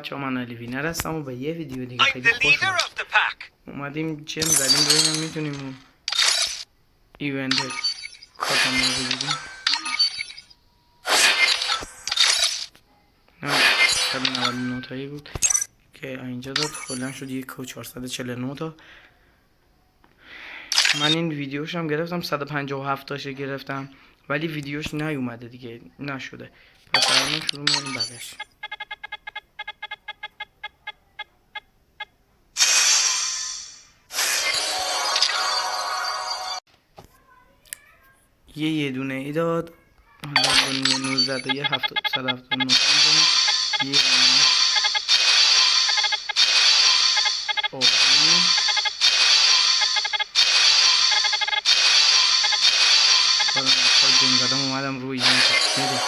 بچه‌ها من علی وینر هستم و به یه ویدیو دیگه خیلی خوش اومدیم جیم زدیم ببینم میتونیم اون ایونت کاتانا رو بگیریم. نه 199 تایی بود که اینجا داد کلا شد 1449 تا. من این ویدیوش هم گرفتم 157 تاشو گرفتم ولی ویدیوش نیومده دیگه نشده، پس الان شروع می‌کنیم بعدش. یه دونه ای داد حالا با 19 تا یه 779 می‌زنیم. یه دونه حالا تا جون زدم اومدم روی این بده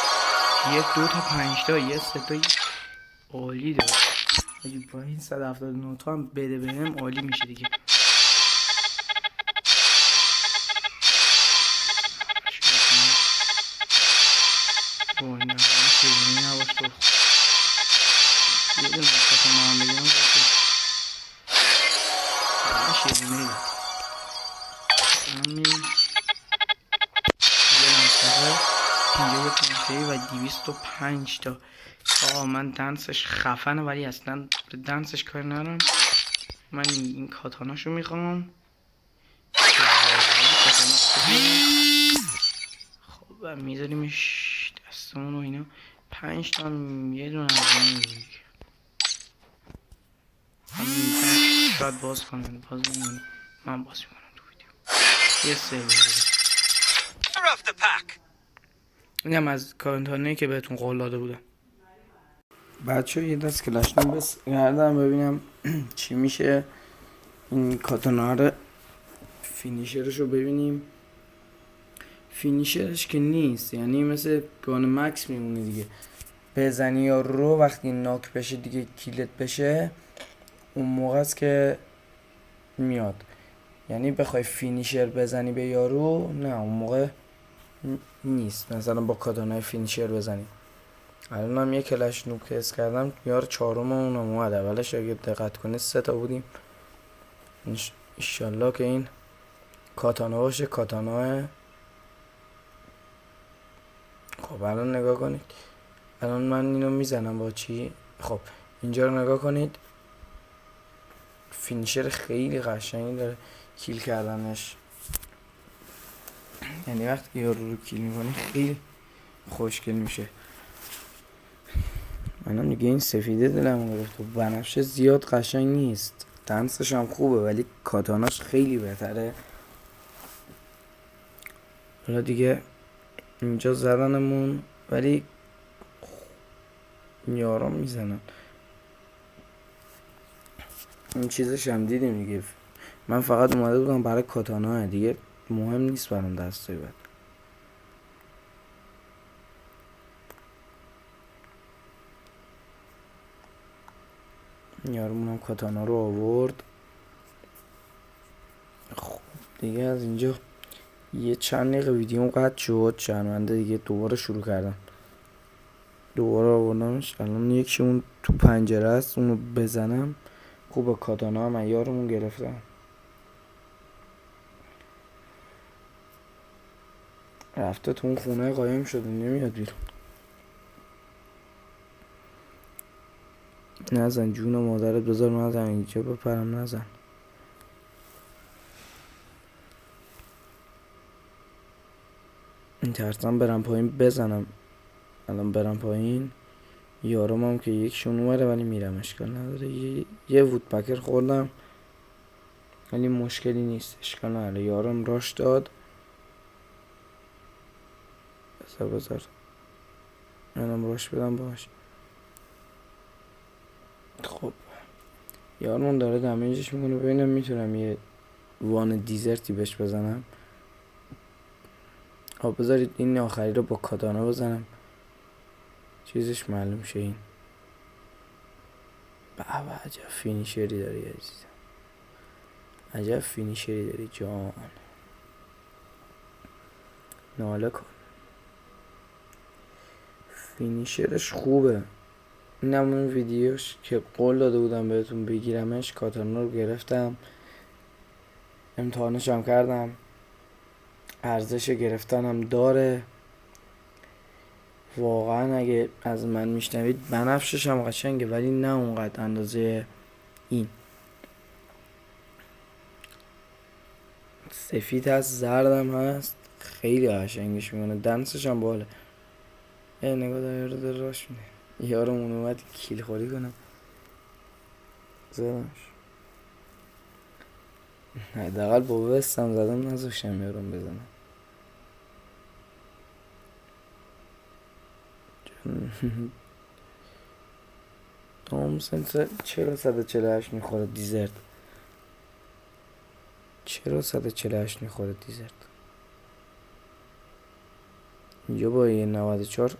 یه 2 تا 5 تا یه 3 تا عالی داد. اگه با این 179 تا هم بده بهم عالی میشه دیگه. وای نه شیرینی نباش تو یه دونه کاتانا هم بگیرم باشه شیرینی داد همین یه نمسخه اینجا یه پنشهی و 205 تا. آقا من دنسش خفنه ولی اصلا به دنسش کار ندارم. من این کاتاناشو میخوام. خب میذاریمش دستمون و اینا 5 تا یه دونه از این دیگه شاید باز کنم باز نمی‌کنم. من باز میکنم تو ویدیو. یه سرور اینم از کارنتانه‌ای که بهتون قول داده بودم. بچه یه دست کلاشنی بس گردم ببینم چی میشه. این کاتانا رو فینیشرش رو ببینیم. فینیشرش که نیست، یعنی مثل گان مکس میمونه دیگه. بزنی یا رو وقتی ناک بشه دیگه کیلت بشه اون موقع است که میاد. یعنی بخوای فینیشر بزنی به یارو نه اون موقع نیست. مثلا با کاتانای فینیشر بزنی. الان هم یه کلش نوب که اس کردم یار چهارم اونم اومد. اولش اگه دقت کنید 3 تا بودیم. انشالله که این کاتانا باشه. کاتانا خب الان نگاه کنید. الان من اینو میزنم با چی؟ خب اینجا رو نگاه کنید. فینیشر خیلی قشنگی داره کیل کردنش. یعنی وقتی یارو رو کیل میکنی خیلی خوشگل میشه. منم دیگه این سفیده دلم گرفت و بنفشه زیاد قشنگ نیست. دنسش هم خوبه ولی کاتاناش خیلی بهتره. حالا دیگه اینجا زدنمون ولی یارم میزنن. این چیزش هم دیدیم دیگه. من فقط اومده بودم برای کاتانا دیگه مهم نیست برام دسته بعد. یارمونم کاتانا رو آورد. خب دیگه از اینجا یه چند دقیقه ویدیو قطع شد. شرمنده دیگه دوباره شروع کردم. دوباره آوردمش. الان یکی اون تو پنجره است اونو بزنم. خوبه کاتانا هم یارمون گرفتم. رفته تو اون خونه قایم شده نمیاد بیرون. نزن جون مادرت بذار نزن اینجا بپرم نزن. این ترسم برم پایین بزنم. الان برم پایین یارم هم که یکشون اومده ولی میرم اشکال نداره. یه وودپکر خوردم ولی مشکلی نیست اشکال نداره. یارم راش داد. بذار منم راش بدم باش. خب یارمون داره دمیجش میکنه. ببینم میتونم یه وان دیزرتی بهش بزنم. خب بذارید این آخری رو با کاتانا بزنم چیزش معلوم شه. این بابا عجب فینیشری داری عزیزم. عجب فینیشری داری جان. ناله کن. فینیشرش خوبه. اینم اون ویدیوش که قول داده بودم بهتون بگیرمش. کاتانا رو گرفتم، امتحانش هم کردم، ارزش گرفتنم داره واقعا. اگه از من میشنوید بنفشش هم قشنگه ولی نه اونقدر اندازه این. سفید هست، زردم هست، خیلی قشنگش میکنه، دنسش هم باله. نگاه داره راش میده. یارمون اومد کیل خوری کنم زدمش. حداقل با وستم زدم نذاشتم یارم بزنم. تومسن چرا 148 میخوره دیزرت؟ چرا 148 میخوره دیزرت؟ اینجا با یه 94